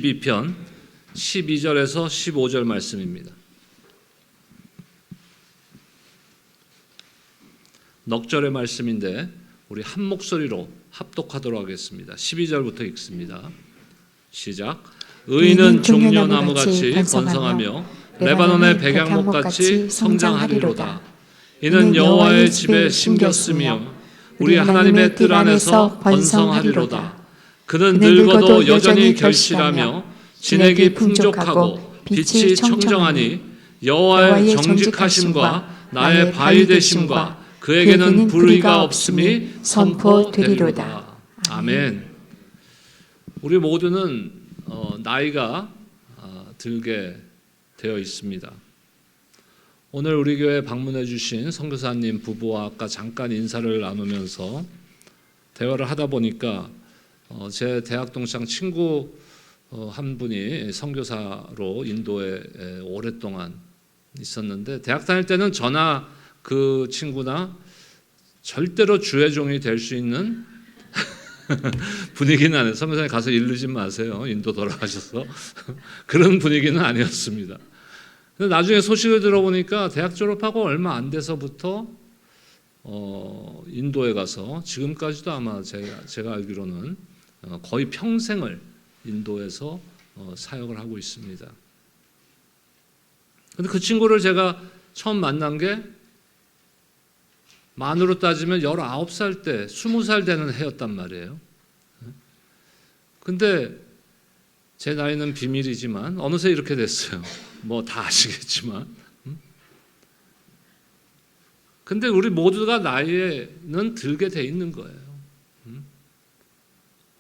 12편 12절에서 15절 말씀입니다. 넉절의 말씀인데 우리 한 목소리로 합독하도록 하겠습니다. 12절부터 읽습니다. 시작. 의인은 종려나무같이 번성하며 레바논의 백향목같이 성장하리로다. 이는 여호와의 집에 심겼으며 우리 하나님의 뜰 안에서 번성하리로다. 그는 늙어도 여전히 결실하며 진액이 풍족하고 빛이 청정하니 여호와의 정직하심과 나의 바위 되심과 그에게는 불의가 없음이 선포되리로다. 아멘. 우리 모두는 나이가 들게 되어 있습니다. 오늘 우리 교회에 방문해 주신 선교사님 부부와 아까 잠깐 인사를 나누면서 대화를 하다 보니까 제 대학 동창 친구 한 분이 선교사로 인도에 오랫동안 있었는데 대학 다닐 때는 저나 그 친구나 절대로 주의 종이 될 수 있는 분위기는 아니에요. 선교사님 가서 이르지 마세요. 인도 돌아가셔서 그런 분위기는 아니었습니다. 근데 나중에 소식을 들어보니까 대학 졸업하고 얼마 안 돼서부터 인도에 가서 지금까지도 아마 제가 알기로는 거의 평생을 인도에서 사역을 하고 있습니다. 근데 그 친구를 제가 처음 만난 게 만으로 따지면 19살 때 20살 되는 해였단 말이에요. 근데 제 나이는 비밀이지만 어느새 이렇게 됐어요. 뭐 다 아시겠지만. 근데 우리 모두가 나이에는 들게 돼 있는 거예요.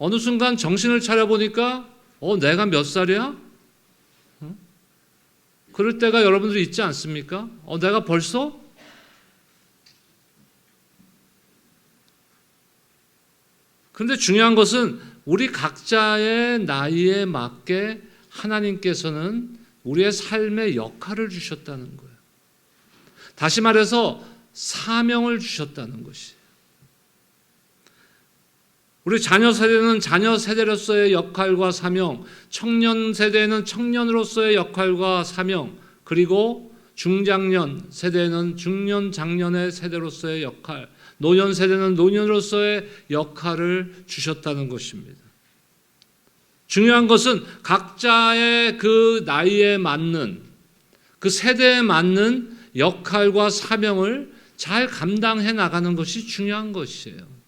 어느 순간 정신을 차려보니까 내가 몇 살이야? 그럴 때가 여러분들이 있지 않습니까? 내가 벌써? 그런데 중요한 것은 우리 각자의 나이에 맞게 하나님께서는 우리의 삶의 역할을 주셨다는 거예요. 다시 말해서 사명을 주셨다는 것이에요. 우리 자녀 세대는 자녀 세대로서의 역할과 사명, 청년 세대는 청년으로서의 역할과 사명, 그리고 중장년 세대는 중년 장년의 세대로서의 역할, 노년 세대는 노년으로서의 역할을 주셨다는 것입니다. 중요한 것은 각자의 그 나이에 맞는, 그 세대에 맞는 역할과 사명을 잘 감당해 나가는 것이 중요한 것이에요.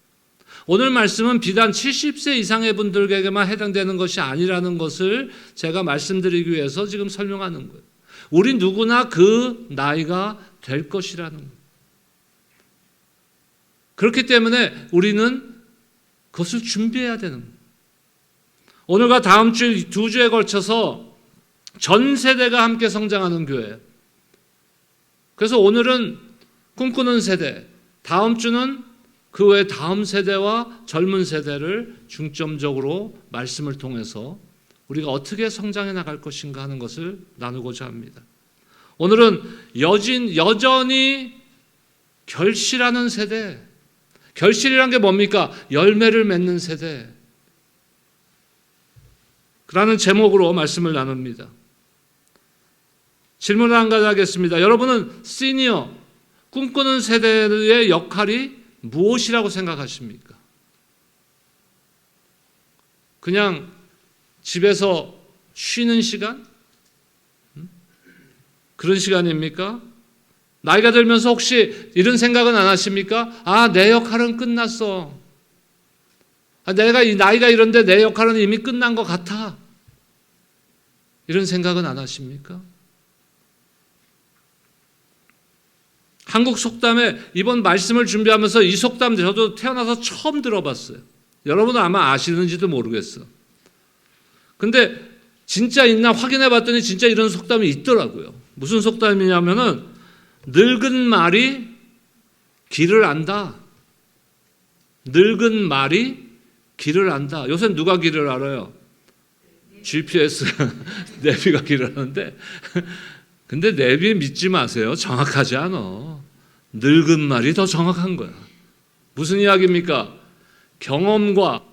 오늘 말씀은 비단 70세 이상의 분들에게만 해당되는 것이 아니라는 것을 제가 말씀드리기 위해서 지금 설명하는 거예요. 우리 누구나 그 나이가 될 것이라는 거예요. 그렇기 때문에 우리는 그것을 준비해야 되는 거예요. 오늘과 다음 주 2주에 걸쳐서 전 세대가 함께 성장하는 교회예요. 그래서 오늘은 꿈꾸는 세대, 다음 주는 그 외 다음 세대와 젊은 세대를 중점적으로 말씀을 통해서 우리가 어떻게 성장해 나갈 것인가 하는 것을 나누고자 합니다. 오늘은 여전히 결실하는 세대, 결실이란 게 뭡니까? 열매를 맺는 세대 라는 제목으로 말씀을 나눕니다. 질문을 한 가지 하겠습니다. 여러분은 시니어, 꿈꾸는 세대의 역할이 무엇이라고 생각하십니까? 그냥 집에서 쉬는 시간? 그런 시간입니까? 나이가 들면서 혹시 이런 생각은 안 하십니까? 내 역할은 끝났어. 내가 이 나이가 이런데 내 역할은 이미 끝난 것 같아. 이런 생각은 안 하십니까? 한국 속담에 이번 말씀을 준비하면서 이 속담 저도 태어나서 처음 들어봤어요. 여러분은 아마 아시는지도 모르겠어. 근데 진짜 있나 확인해 봤더니 진짜 이런 속담이 있더라고요. 무슨 속담이냐면은 늙은 말이 길을 안다. 늙은 말이 길을 안다. 요새 누가 길을 알아요? GPS, 내비가 길을 아는데 근데 내비 믿지 마세요. 정확하지 않아. 늙은 말이 더 정확한 거야. 무슨 이야기입니까? 경험과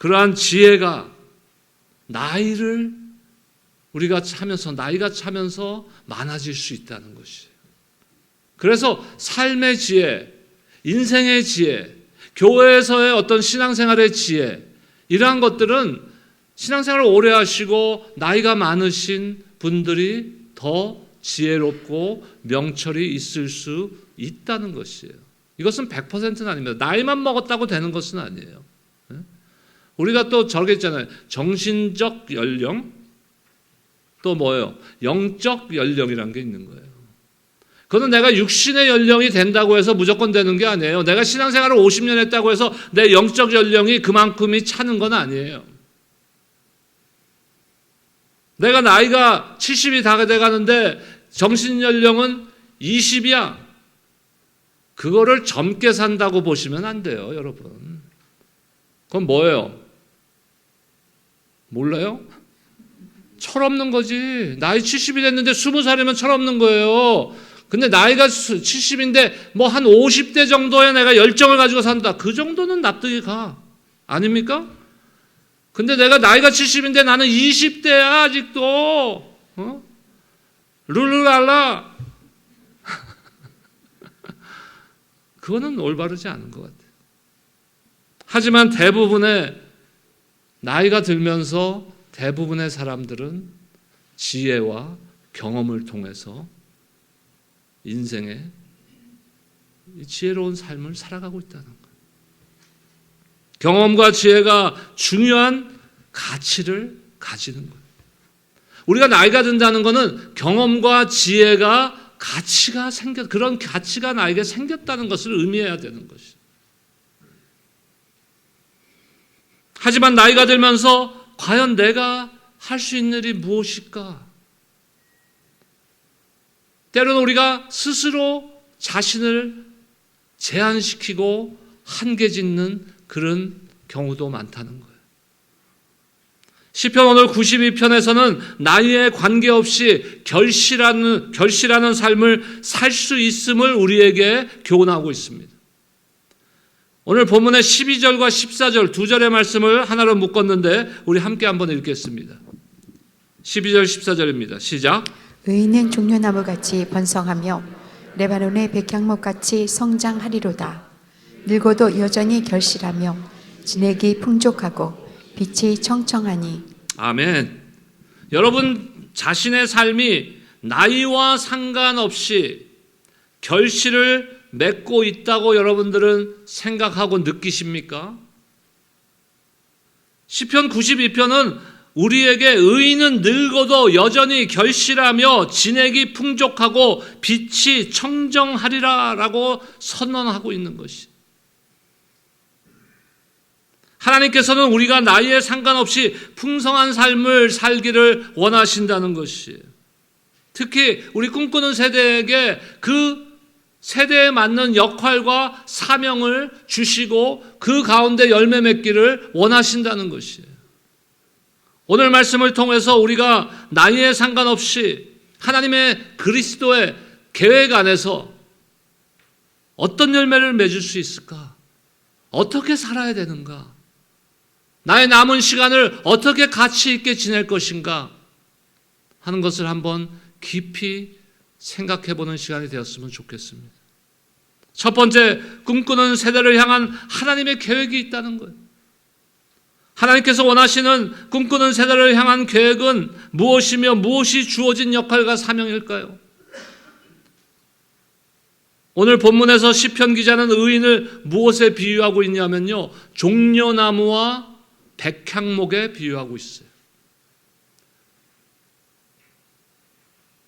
그러한 지혜가 나이가 차면서 많아질 수 있다는 것이에요. 그래서 삶의 지혜, 인생의 지혜, 교회에서의 어떤 신앙생활의 지혜, 이러한 것들은 신앙생활을 오래 하시고 나이가 많으신 분들이 더 지혜롭고 명철이 있을 수 있다는 것이에요. 이것은 100%는 아닙니다. 나이만 먹었다고 되는 것은 아니에요. 우리가 또 저렇게 있잖아요. 정신적 연령, 또 뭐예요? 영적 연령이라는 게 있는 거예요. 그거는 내가 육신의 연령이 된다고 해서 무조건 되는 게 아니에요. 내가 신앙생활을 50년 했다고 해서 내 영적 연령이 그만큼이 차는 건 아니에요. 내가 나이가 70이 다 돼가는데 정신연령은 20이야. 그거를 젊게 산다고 보시면 안 돼요, 여러분. 그건 뭐예요? 몰라요? 철없는 거지. 나이 70이 됐는데 20살이면 철없는 거예요. 근데 나이가 70인데 뭐 한 50대 정도에 내가 열정을 가지고 산다. 그 정도는 납득이 가. 아닙니까? 근데 내가 나이가 70인데 나는 20대야 아직도. 룰루랄라. 그거는 올바르지 않은 것 같아요. 하지만 대부분의 나이가 들면서 대부분의 사람들은 지혜와 경험을 통해서 인생의 지혜로운 삶을 살아가고 있다는 거예요. 경험과 지혜가 중요한 가치를 가지는 거예요. 우리가 나이가 든다는 것은 경험과 지혜가 그런 가치가 나에게 생겼다는 것을 의미해야 되는 것이죠. 하지만 나이가 들면서 과연 내가 할 수 있는 일이 무엇일까? 때로는 우리가 스스로 자신을 제한시키고 한계 짓는 그런 경우도 많다는 거예요. 시편 오늘 92편에서는 나이에 관계없이 결실하는 삶을 살 수 있음을 우리에게 교훈하고 있습니다. 오늘 본문의 12절과 14절 두 절의 말씀을 하나로 묶었는데 우리 함께 한번 읽겠습니다. 12절 14절입니다. 시작. 의인은 종려나무같이 번성하며 레바논의 백향목같이 성장하리로다. 늙어도 여전히 결실하며 진액이 풍족하고 빛이 청청하니. 아멘. 여러분 자신의 삶이 나이와 상관없이 결실을 맺고 있다고 여러분들은 생각하고 느끼십니까? 시편 92편은 우리에게 의인은 늙어도 여전히 결실하며 진액이 풍족하고 빛이 청정하리라 라고 선언하고 있는 것이. 하나님께서는 우리가 나이에 상관없이 풍성한 삶을 살기를 원하신다는 것이에요. 특히 우리 꿈꾸는 세대에게 그 세대에 맞는 역할과 사명을 주시고 그 가운데 열매 맺기를 원하신다는 것이에요. 오늘 말씀을 통해서 우리가 나이에 상관없이 하나님의 그리스도의 계획 안에서 어떤 열매를 맺을 수 있을까? 어떻게 살아야 되는가? 나의 남은 시간을 어떻게 가치 있게 지낼 것인가? 하는 것을 한번 깊이 생각해 보는 시간이 되었으면 좋겠습니다. 첫 번째, 꿈꾸는 세대를 향한 하나님의 계획이 있다는 거예요. 하나님께서 원하시는 꿈꾸는 세대를 향한 계획은 무엇이며 무엇이 주어진 역할과 사명일까요? 오늘 본문에서 시편 기자는 의인을 무엇에 비유하고 있냐면요, 종려나무와 백향목에 비유하고 있어요.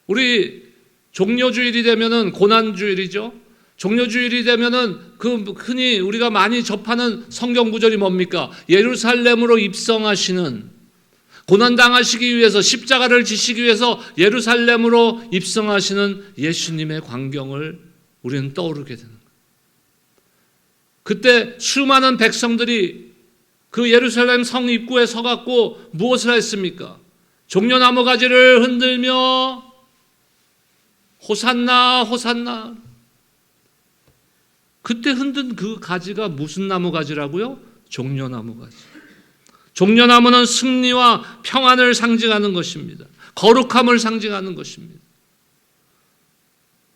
우리 종려주일이 되면은 고난주일이죠. 종려주일이 되면은 그 흔히 우리가 많이 접하는 성경 구절이 뭡니까? 예루살렘으로 입성하시는, 고난당하시기 위해서 십자가를 지시기 위해서 예루살렘으로 입성하시는 예수님의 광경을 우리는 떠오르게 되는 거예요. 그때 수많은 백성들이 그 예루살렘 성 입구에 서갖고 무엇을 했습니까? 종려나무 가지를 흔들며 호산나 호산나. 그때 흔든 그 가지가 무슨 나무 가지라고요? 종려나무 가지. 종려나무는 승리와 평안을 상징하는 것입니다. 거룩함을 상징하는 것입니다.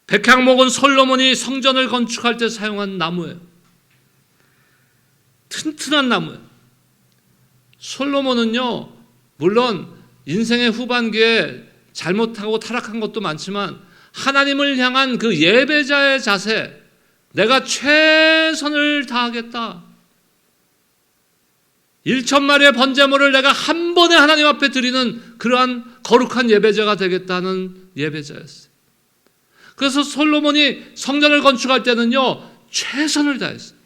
백향목은 솔로몬이 성전을 건축할 때 사용한 나무예요. 튼튼한 나무예요. 솔로몬은요, 물론 인생의 후반기에 잘못하고 타락한 것도 많지만 하나님을 향한 그 예배자의 자세, 내가 최선을 다하겠다. 1,000마리의 번제물을 내가 한 번에 하나님 앞에 드리는 그러한 거룩한 예배자가 되겠다는 예배자였어요. 그래서 솔로몬이 성전을 건축할 때는요, 최선을 다했어요.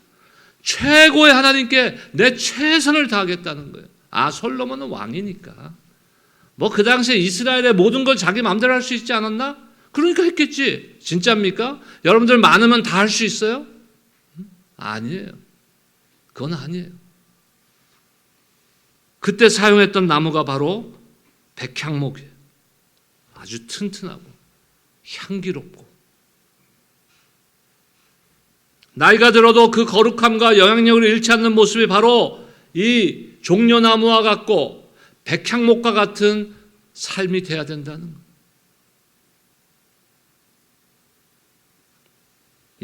최고의 하나님께 내 최선을 다하겠다는 거예요. 아, 솔로몬은 왕이니까. 뭐 그 당시에 이스라엘의 모든 걸 자기 마음대로 할 수 있지 않았나? 그러니까 했겠지. 진짜입니까? 여러분들 많으면 다 할 수 있어요? 아니에요. 그건 아니에요. 그때 사용했던 나무가 바로 백향목이에요. 아주 튼튼하고 향기롭고 나이가 들어도 그 거룩함과 영향력을 잃지 않는 모습이 바로 이 종려나무와 같고 백향목과 같은 삶이 돼야 된다는 거예요.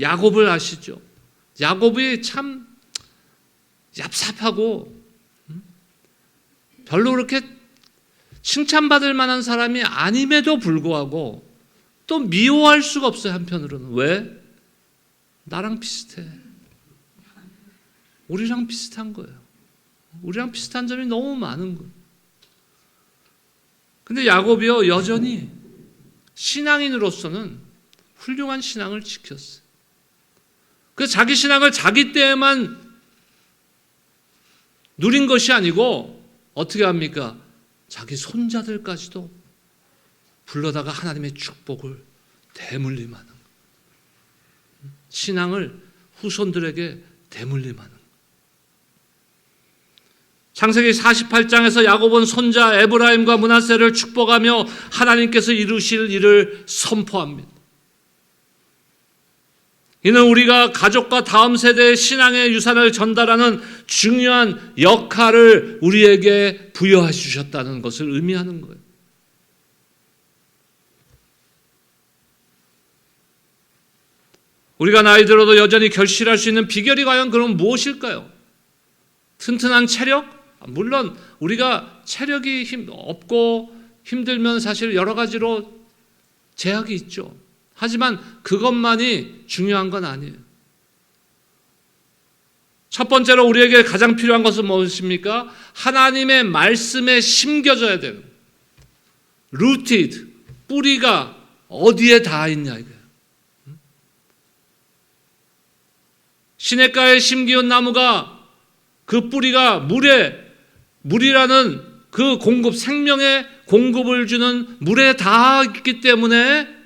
야곱을 아시죠? 야곱이 참 얍삽하고 별로 그렇게 칭찬받을 만한 사람이 아님에도 불구하고 또 미워할 수가 없어요. 한편으로는. 왜? 나랑 비슷해. 우리랑 비슷한 거예요. 우리랑 비슷한 점이 너무 많은 거예요. 근데 야곱이요, 여전히 신앙인으로서는 훌륭한 신앙을 지켰어요. 그래서 자기 신앙을 자기 때에만 누린 것이 아니고 어떻게 합니까? 자기 손자들까지도 불러다가 하나님의 축복을 대물림하는 거예요. 신앙을 후손들에게 대물림하는 거예요. 창세기 48장에서 야곱은 손자 에브라임과 므낫세를 축복하며 하나님께서 이루실 일을 선포합니다. 이는 우리가 가족과 다음 세대의 신앙의 유산을 전달하는 중요한 역할을 우리에게 부여해 주셨다는 것을 의미하는 거예요. 우리가 나이 들어도 여전히 결실할 수 있는 비결이 과연 그럼 무엇일까요? 튼튼한 체력? 물론 우리가 체력이 없고 힘들면 사실 여러 가지로 제약이 있죠. 하지만 그것만이 중요한 건 아니에요. 첫 번째로 우리에게 가장 필요한 것은 무엇입니까? 하나님의 말씀에 심겨져야 되는, rooted, 뿌리가 어디에 닿아 있냐 이거예요. 시냇가에 심기운 나무가 그 뿌리가 물이라는 그 공급, 생명의 공급을 주는 물에 닿아 있기 때문에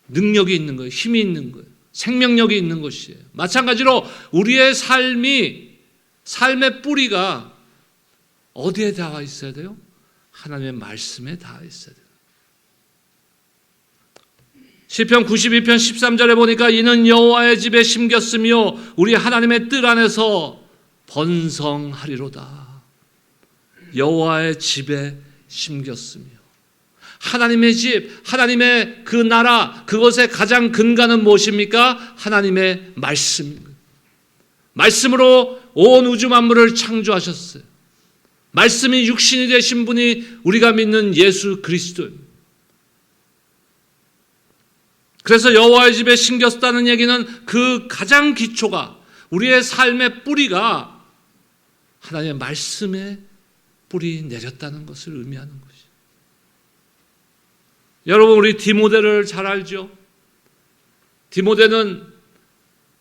능력이 있는 거예요. 힘이 있는 거예요. 생명력이 있는 것이에요. 마찬가지로 우리의 삶의 뿌리가 어디에 닿아 있어야 돼요? 하나님의 말씀에 닿아 있어야 돼요. 시편 92편 13절에 보니까 이는 여호와의 집에 심겼으며 우리 하나님의 뜰 안에서 번성하리로다. 여호와의 집에 심겼으며 하나님의 집, 하나님의 그 나라, 그것의 가장 근간은 무엇입니까? 하나님의 말씀입니다. 말씀으로 온 우주 만물을 창조하셨어요. 말씀이 육신이 되신 분이 우리가 믿는 예수 그리스도입니다. 그래서 여호와의 집에 심겼다는 얘기는 그 가장 기초가, 우리의 삶의 뿌리가 하나님의 말씀에 뿌리 내렸다는 것을 의미하는 것이죠. 여러분, 우리 디모데를 잘 알죠? 디모데는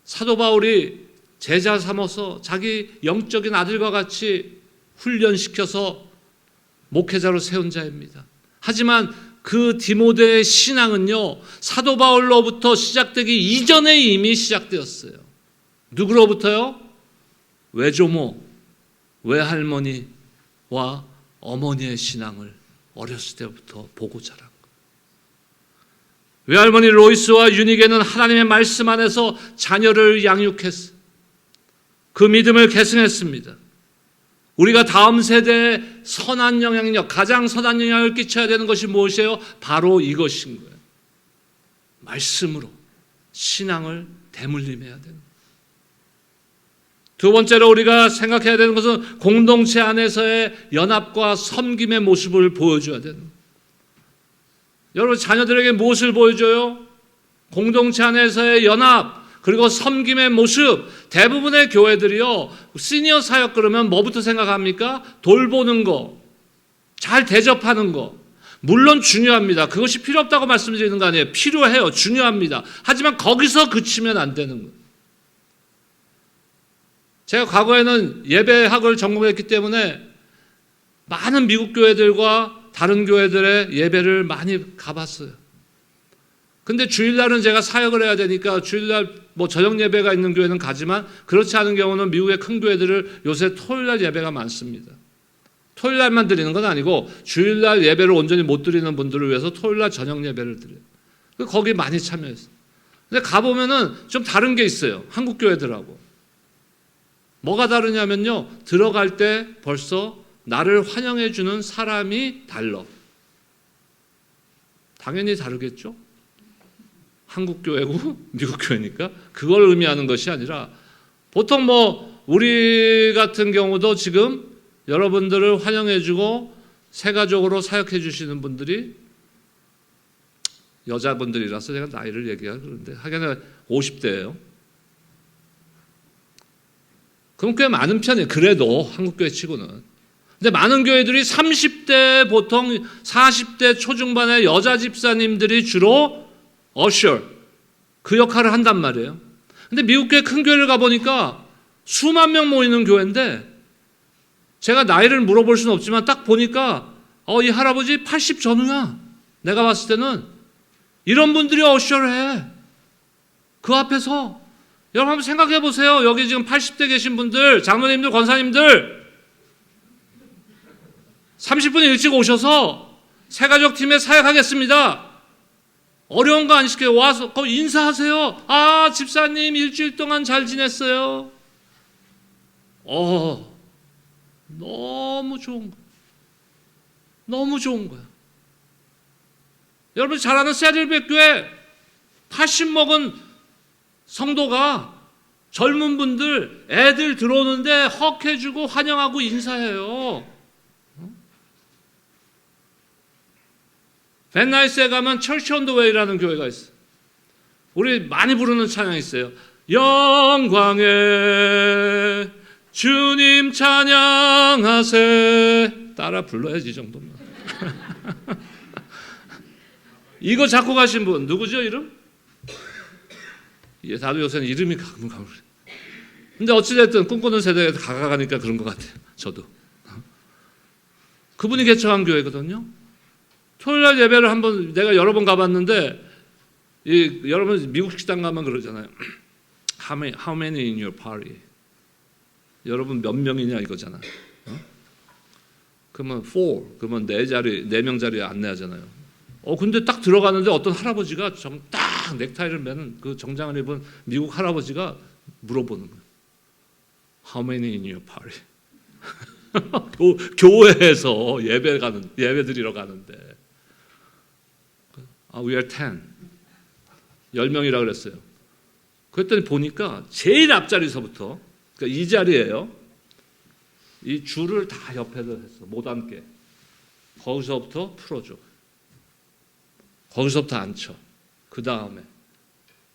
사도 바울이 제자 삼아서 자기 영적인 아들과 같이 훈련시켜서 목회자로 세운 자입니다. 하지만 그 디모데의 신앙은요, 사도 바울로부터 시작되기 이전에 이미 시작되었어요. 누구로부터요? 외조모, 외할머니와 어머니의 신앙을 어렸을 때부터 보고 자란 거예요. 외할머니 로이스와 유니게는 하나님의 말씀 안에서 자녀를 양육했어요. 그 믿음을 계승했습니다. 우리가 다음 세대에 선한 영향력, 가장 선한 영향을 끼쳐야 되는 것이 무엇이에요? 바로 이것인 거예요. 말씀으로 신앙을 대물림해야 되는 거예요. 두 번째로 우리가 생각해야 되는 것은 공동체 안에서의 연합과 섬김의 모습을 보여줘야 되는 거예요. 여러분, 자녀들에게 무엇을 보여줘요? 공동체 안에서의 연합, 그리고 섬김의 모습. 대부분의 교회들이요, 시니어 사역 그러면 뭐부터 생각합니까? 돌보는 거, 잘 대접하는 거. 물론 중요합니다. 그것이 필요 없다고 말씀드리는 거 아니에요. 필요해요. 중요합니다. 하지만 거기서 그치면 안 되는 거예요. 제가 과거에는 예배학을 전공했기 때문에 많은 미국 교회들과 다른 교회들의 예배를 많이 가봤어요. 근데 주일날은 제가 사역을 해야 되니까 주일날 뭐 저녁 예배가 있는 교회는 가지만 그렇지 않은 경우는 미국의 큰 교회들을 요새 토요일날 예배가 많습니다. 토요일날만 드리는 건 아니고 주일날 예배를 온전히 못 드리는 분들을 위해서 토요일날 저녁 예배를 드려요. 거기 많이 참여했어요. 근데 가보면은 좀 다른 게 있어요. 한국 교회들하고. 뭐가 다르냐면요, 들어갈 때 벌써 나를 환영해 주는 사람이 달라. 당연히 다르겠죠? 한국 교회고 미국 교회니까. 그걸 의미하는 것이 아니라, 보통 뭐 우리 같은 경우도 지금 여러분들을 환영해 주고 세가족으로 사역해 주시는 분들이 여자분들이라서 제가 나이를 얘기하고 그러는데 하기는 50대예요. 그럼 꽤 많은 편이에요. 그래도 한국 교회 치고는. 근데 많은 교회들이 30대, 보통 40대 초중반의 여자 집사님들이 주로 어셔, 그 역할을 한단 말이에요. 근데 미국 교회 큰 교회를 가보니까 수만 명 모이는 교회인데, 제가 나이를 물어볼 수는 없지만 딱 보니까 이 할아버지 80 전후야. 내가 봤을 때는 이런 분들이 어셔를 해. 그 앞에서. 여러분 한번 생각해 보세요. 여기 지금 80대 계신 분들, 장로님들, 권사님들 30분 일찍 오셔서 새가족 팀에 사역하겠습니다. 어려운 거 안 시켜요. 와서 인사하세요. 아, 집사님 일주일 동안 잘 지냈어요. 너무 좋은 거야. 너무 좋은 거야. 여러분 잘 아는 세들백 교회 80 먹은 성도가 젊은 분들, 애들 들어오는데 헉 해주고 환영하고 인사해요. 벤나이스에 가면 철치 온 더 웨이라는 교회가 있어요. 우리 많이 부르는 찬양이 있어요. 영광의 주님 찬양하세. 따라 불러야지 이 정도면. 이거 잡고 가신 분 누구죠? 이름? 나도 요새는 이름이 가끔 그래. 근데 어찌됐든 꿈꾸는 세대에 가니까 그런 것 같아요. 저도. 그분이 개척한 교회거든요. 토요일날 예배를 한번 내가 여러 번 가봤는데, 여러분 미국 식당 가면 그러잖아요. How many in your party? 여러분 몇 명이냐 이거잖아. 그러면 4, 그러면 4명 자리에 안내하잖아요. 근데 딱 들어가는데 어떤 할아버지가 딱 넥타이를 매는 그 정장을 입은 미국 할아버지가 물어보는 거예요. How many in your party? 교회에서 예배 드리러 가는데. We are 10. 10명이라 그랬어요. 그랬더니 보니까 제일 앞자리서부터, 그러니까 이 자리예요. 이 줄을 다 옆에다 했어. 못 앉게. 거기서부터 풀어줘. 거기서부터 앉혀. 그 다음에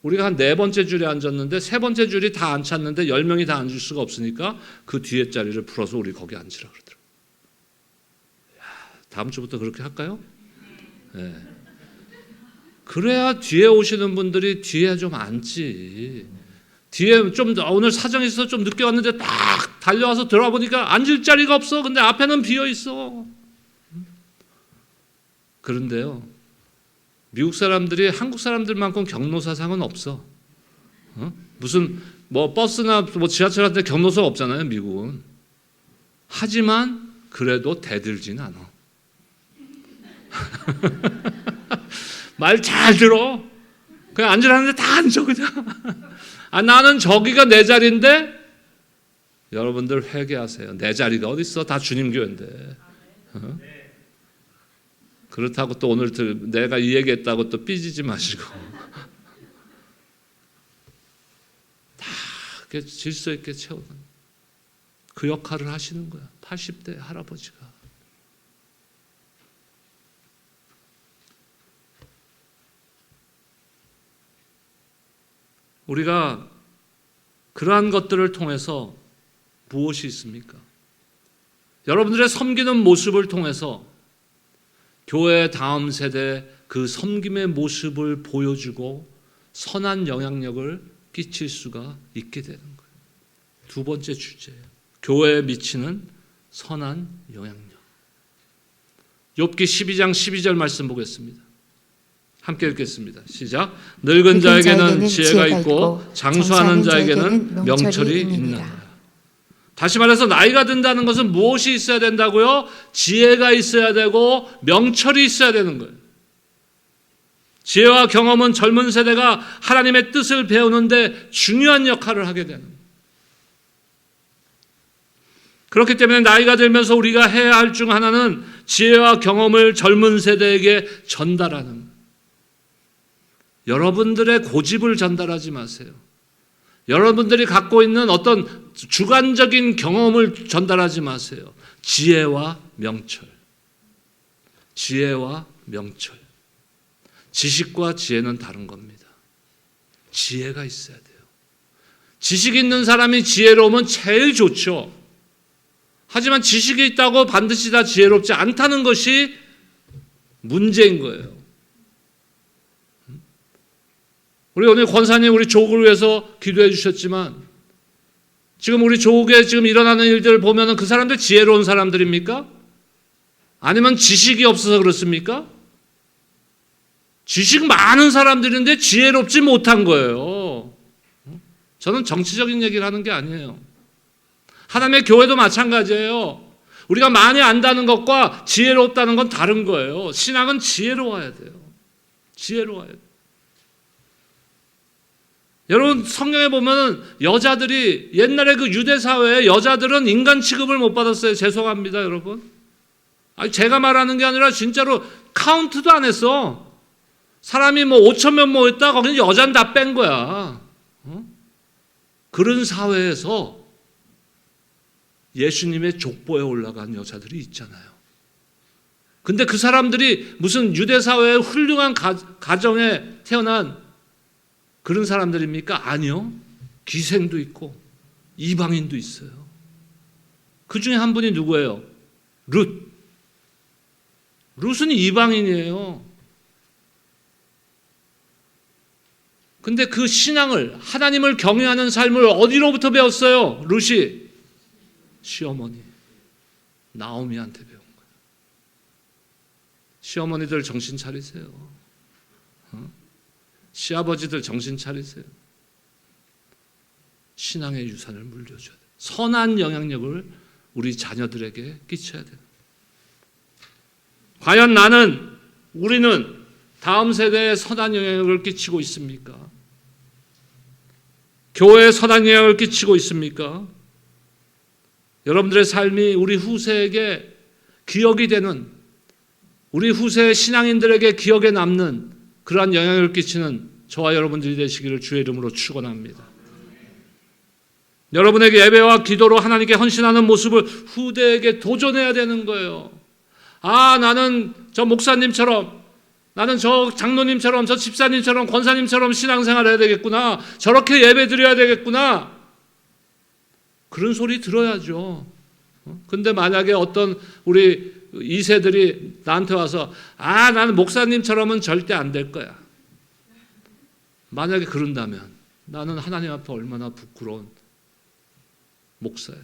우리가 한 4번째 줄에 앉았는데 3번째 줄이 다 안 찼는데 10명이 다 앉을 수가 없으니까 그 뒤에 자리를 풀어서 우리 거기 앉으라 그러더라고요. 다음 주부터 그렇게 할까요? 네. 그래야 뒤에 오시는 분들이 뒤에 좀 앉지. 뒤에 좀 오늘 사정이 있어서 좀 늦게 왔는데 딱 달려와서 들어와 보니까 앉을 자리가 없어. 근데 앞에는 비어 있어. 그런데요, 미국 사람들이 한국 사람들만큼 경로사상은 없어. 무슨 뭐 버스나 뭐 지하철 같은 데 경로사가 없잖아요, 미국은. 하지만 그래도 대들진 않아. 말 잘 들어. 그냥 앉으라는데 다 앉아 그냥. 나는 저기가 내 자리인데 여러분들 회개하세요. 내 자리가 어디 있어? 다 주님 교회인데. 그렇다고 또 오늘 내가 이 얘기했다고 또 삐지지 마시고 다 질서 있게 채우는 그 역할을 하시는 거야. 80대 할아버지가. 우리가 그러한 것들을 통해서 무엇이 있습니까? 여러분들의 섬기는 모습을 통해서 교회 다음 세대 그 섬김의 모습을 보여주고 선한 영향력을 끼칠 수가 있게 되는 거예요. 두 번째 주제예요. 교회에 미치는 선한 영향력. 욥기 12장 12절 말씀 보겠습니다. 함께 읽겠습니다. 시작. 늙은 자에게는 지혜가 있고 장수하는 자에게는 명철이 있느니라. 다시 말해서 나이가 든다는 것은 무엇이 있어야 된다고요? 지혜가 있어야 되고 명철이 있어야 되는 거예요. 지혜와 경험은 젊은 세대가 하나님의 뜻을 배우는데 중요한 역할을 하게 되는 거예요. 그렇기 때문에 나이가 들면서 우리가 해야 할 중 하나는 지혜와 경험을 젊은 세대에게 전달하는 거예요. 여러분들의 고집을 전달하지 마세요. 여러분들이 갖고 있는 어떤 주관적인 경험을 전달하지 마세요. 지혜와 명철. 지혜와 명철. 지식과 지혜는 다른 겁니다. 지혜가 있어야 돼요. 지식 있는 사람이 지혜로우면 제일 좋죠. 하지만 지식이 있다고 반드시 다 지혜롭지 않다는 것이 문제인 거예요. 우리 오늘 권사님 우리 조국을 위해서 기도해 주셨지만 지금 우리 조국에 지금 일어나는 일들을 보면 그 사람들 지혜로운 사람들입니까? 아니면 지식이 없어서 그렇습니까? 지식 많은 사람들인데 지혜롭지 못한 거예요. 저는 정치적인 얘기를 하는 게 아니에요. 하나님의 교회도 마찬가지예요. 우리가 많이 안다는 것과 지혜롭다는 건 다른 거예요. 신앙은 지혜로워야 돼요. 지혜로워야 돼요. 여러분 성경에 보면 여자들이 옛날에 그 유대 사회에 여자들은 인간 취급을 못 받았어요. 죄송합니다, 여러분. 아니, 제가 말하는 게 아니라 진짜로 카운트도 안 했어. 사람이 뭐 5천 명 모였다 거기는 여자는 다 뺀 거야. 그런 사회에서 예수님의 족보에 올라간 여자들이 있잖아요. 근데 그 사람들이 무슨 유대 사회의 훌륭한 가정에 태어난 그런 사람들입니까? 아니요. 기생도 있고 이방인도 있어요. 그 중에 한 분이 누구예요? 룻. 룻은 이방인이에요. 근데 그 신앙을 하나님을 경외하는 삶을 어디로부터 배웠어요? 룻이 시어머니 나오미한테 배운 거예요. 시어머니들 정신 차리세요. 시아버지들 정신 차리세요. 신앙의 유산을 물려줘야 돼요. 선한 영향력을 우리 자녀들에게 끼쳐야 돼요. 과연 우리는 다음 세대에 선한 영향력을 끼치고 있습니까? 교회에 선한 영향을 끼치고 있습니까? 여러분들의 삶이 우리 후세에게 기억이 되는, 우리 후세 신앙인들에게 기억에 남는 그러한 영향을 끼치는 저와 여러분들이 되시기를 주의 이름으로 축원합니다. 여러분에게 예배와 기도로 하나님께 헌신하는 모습을 후대에게 도전해야 되는 거예요. 아, 나는 저 목사님처럼, 나는 저 장로님처럼, 저 집사님처럼, 권사님처럼 신앙생활을 해야 되겠구나. 저렇게 예배 드려야 되겠구나. 그런 소리 들어야죠. 근데 만약에 어떤 우리 2세들이 나한테 와서 나는 목사님처럼은 절대 안 될 거야. 만약에 그런다면 나는 하나님 앞에 얼마나 부끄러운 목사예요.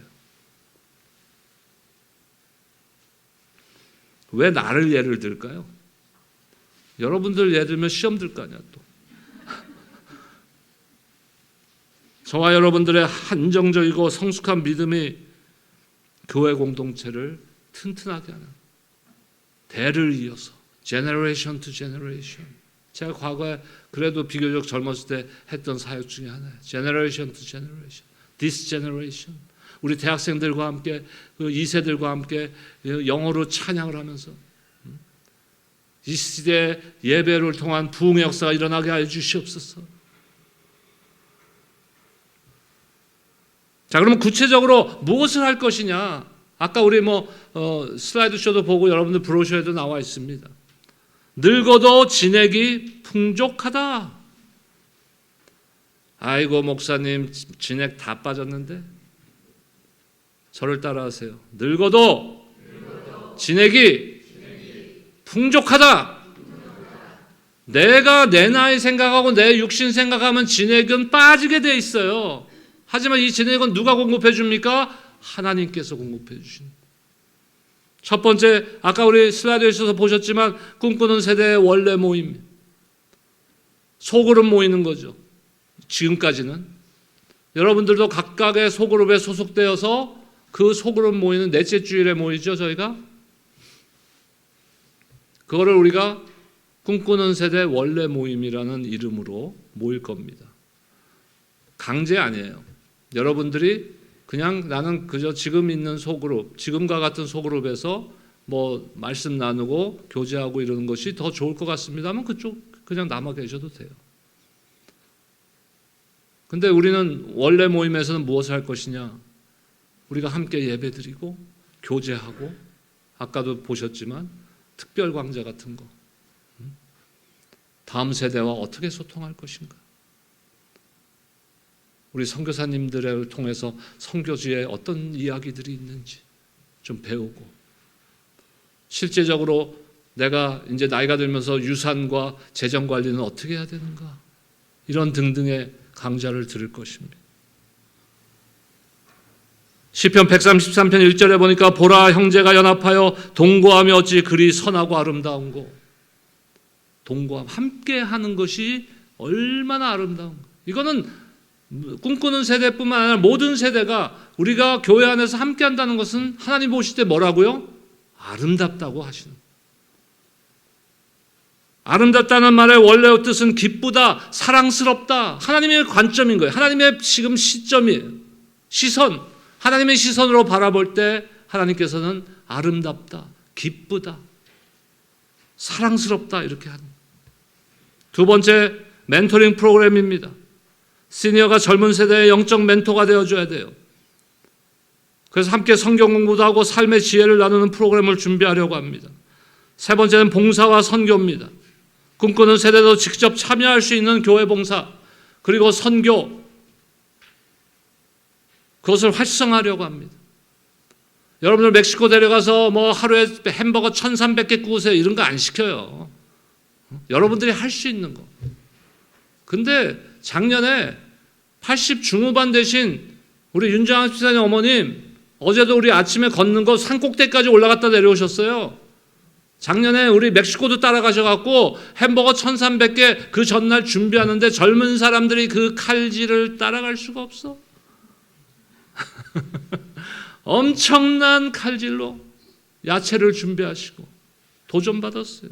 왜 나를 예를 들까요? 여러분들 예를 들면 시험 들 거 아니야 또. 저와 여러분들의 한정적이고 성숙한 믿음이 교회 공동체를 튼튼하게 하는, 대를 이어서 generation to generation. 제가 과거에 그래도 비교적 젊었을 때 했던 사역 중에 하나예요. generation to generation. this generation. 우리 대학생들과 함께 그 2세들과 함께 영어로 찬양을 하면서 이 시대 예배를 통한 부흥의 역사가 일어나게 하여 주시옵소서. 자, 그러면 구체적으로 무엇을 할 것이냐? 아까 우리 슬라이드 쇼도 보고 여러분들 브로셔에도 나와 있습니다. 늙어도 진액이 풍족하다. 아이고 목사님 진액 다 빠졌는데? 저를 따라하세요. 늙어도 진액이 풍족하다. 내가 내 나이 생각하고 내 육신 생각하면 진액은 빠지게 돼 있어요. 하지만 이 진액은 누가 공급해 줍니까? 하나님께서 공급해 주신. 첫 번째, 아까 우리 슬라이드에서 보셨지만 꿈꾸는 세대의 원래 모임. 소그룹 모이는 거죠. 지금까지는. 여러분들도 각각의 소그룹에 소속되어서 그 소그룹 모이는 넷째 주일에 모이죠, 저희가. 그거를 우리가 꿈꾸는 세대 원래 모임이라는 이름으로 모일 겁니다. 강제 아니에요. 여러분들이 그냥 나는 그저 지금 있는 소그룹, 지금과 같은 소그룹에서 말씀 나누고 교제하고 이러는 것이 더 좋을 것 같습니다면 그쪽 그냥 남아 계셔도 돼요. 근데 우리는 원래 모임에서는 무엇을 할 것이냐? 우리가 함께 예배드리고 교제하고 아까도 보셨지만 특별 강좌 같은 거. 다음 세대와 어떻게 소통할 것인가? 우리 선교사님들을 통해서 선교지에 어떤 이야기들이 있는지 좀 배우고 실제적으로 내가 이제 나이가 들면서 유산과 재정 관리는 어떻게 해야 되는가? 이런 등등의 강좌를 들을 것입니다. 시편 133편 1절에 보니까 보라 형제가 연합하여 동거하며 어찌 그리 선하고 아름다운고. 동거함, 함께 하는 것이 얼마나 아름다운가. 이거는 꿈꾸는 세대뿐만 아니라 모든 세대가 우리가 교회 안에서 함께 한다는 것은 하나님 보실 때 뭐라고요? 아름답다고 하시는. 아름답다는 말의 원래 뜻은 기쁘다, 사랑스럽다. 하나님의 관점인 거예요. 하나님의 지금 시점이에요. 시선. 하나님의 시선으로 바라볼 때 하나님께서는 아름답다, 기쁘다, 사랑스럽다 이렇게 하는. 두 번째, 멘토링 프로그램입니다. 시니어가 젊은 세대의 영적 멘토가 되어줘야 돼요. 그래서 함께 성경 공부도 하고 삶의 지혜를 나누는 프로그램을 준비하려고 합니다. 세 번째는 봉사와 선교입니다. 꿈꾸는 세대도 직접 참여할 수 있는 교회 봉사 그리고 선교, 그것을 활성화하려고 합니다. 여러분들 멕시코 데려가서 하루에 햄버거 1,300개 구우세요 이런 거 안 시켜요. 여러분들이 할 수 있는 거. 근데 작년에 80 중후반 되신 우리 윤정학 집사님 어머님 어제도 우리 아침에 걷는 거 산꼭대기까지 올라갔다 내려오셨어요. 작년에 우리 멕시코도 따라가셔갖고 햄버거 1,300개 그 전날 준비하는데 젊은 사람들이 그 칼질을 따라갈 수가 없어. 엄청난 칼질로 야채를 준비하시고 도전받았어요.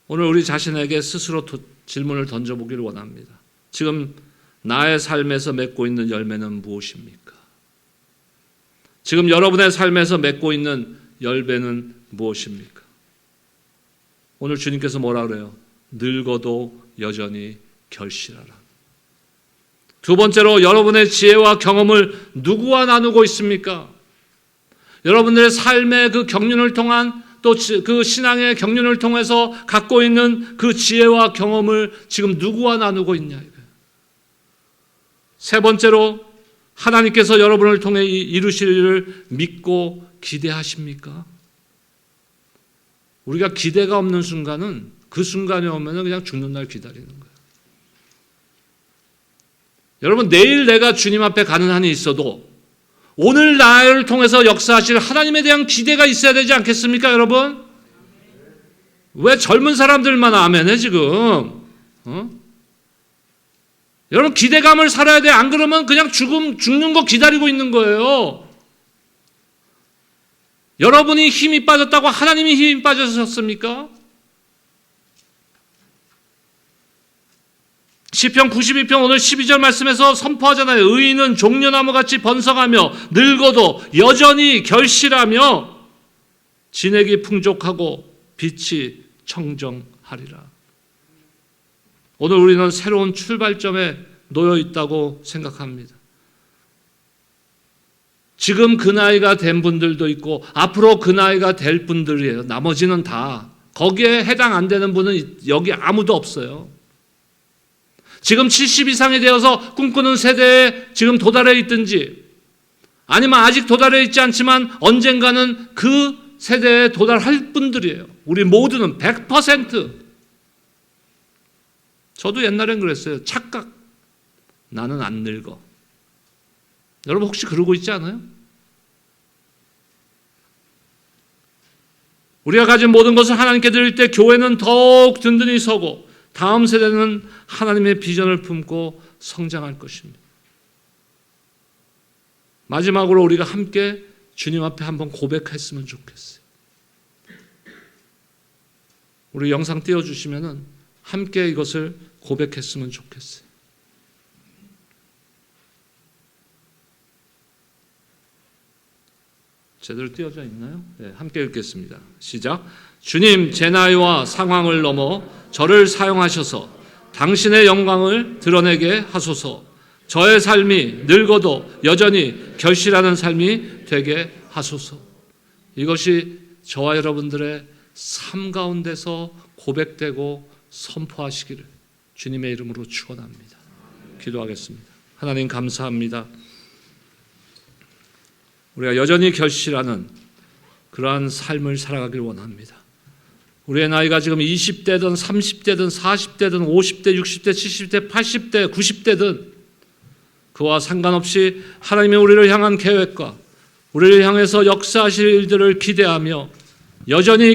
오늘 우리 자신에게 스스로 질문을 던져보기를 원합니다. 지금 나의 삶에서 맺고 있는 열매는 무엇입니까? 지금 여러분의 삶에서 맺고 있는 열매는 무엇입니까? 오늘 주님께서 뭐라 그래요? 늙어도 여전히 결실하라. 두 번째로 여러분의 지혜와 경험을 누구와 나누고 있습니까? 여러분들의 삶의 그 경륜을 통한 또 그 신앙의 경륜을 통해서 갖고 있는 그 지혜와 경험을 지금 누구와 나누고 있냐 이거예요. 세 번째로 하나님께서 여러분을 통해 이루실 일을 믿고 기대하십니까? 우리가 기대가 없는 순간은 그 순간이 오면 그냥 죽는 날 기다리는 거예요. 여러분 내일 내가 주님 앞에 가는 한이 있어도 오늘 나를 통해서 역사하실 하나님에 대한 기대가 있어야 되지 않겠습니까, 여러분? 왜 젊은 사람들만 아멘해 지금? 여러분 기대감을 살아야 돼. 안 그러면 그냥 죽는 거 기다리고 있는 거예요. 여러분이 힘이 빠졌다고 하나님이 힘이 빠졌습니까? 시편 92편 오늘 12절 말씀에서 선포하잖아요. 의인은 종려나무같이 번성하며 늙어도 여전히 결실하며 진액이 풍족하고 빛이 청정하리라. 오늘 우리는 새로운 출발점에 놓여 있다고 생각합니다. 지금 그 나이가 된 분들도 있고 앞으로 그 나이가 될 분들이에요. 나머지는 다 거기에 해당 안 되는 분은 여기 아무도 없어요. 지금 70 이상이 되어서 꿈꾸는 세대에 지금 도달해 있든지 아니면 아직 도달해 있지 않지만 언젠가는 그 세대에 도달할 분들이에요. 우리 모두는 100%. 저도 옛날엔 그랬어요. 착각. 나는 안 늙어. 여러분 혹시 그러고 있지 않아요? 우리가 가진 모든 것을 하나님께 드릴 때 교회는 더욱 든든히 서고 다음 세대는 하나님의 비전을 품고 성장할 것입니다. 마지막으로 우리가 함께 주님 앞에 한번 고백했으면 좋겠어요. 우리 영상 띄워주시면은 함께 이것을 고백했으면 좋겠어요. 제대로 띄워져 있나요? 네, 함께 읽겠습니다. 시작. 주님, 제 나이와 상황을 넘어 저를 사용하셔서 당신의 영광을 드러내게 하소서. 저의 삶이 늙어도 여전히 결실하는 삶이 되게 하소서. 이것이 저와 여러분들의 삶 가운데서 고백되고 선포하시기를 주님의 이름으로 축원합니다. 기도하겠습니다. 하나님 감사합니다. 우리가 여전히 결실하는 그러한 삶을 살아가길 원합니다. 우리의 나이가 지금 20대든 30대든 40대든 50대, 60대, 70대, 80대, 90대든 그와 상관없이 하나님의 우리를 향한 계획과 우리를 향해서 역사하실 일들을 기대하며 여전히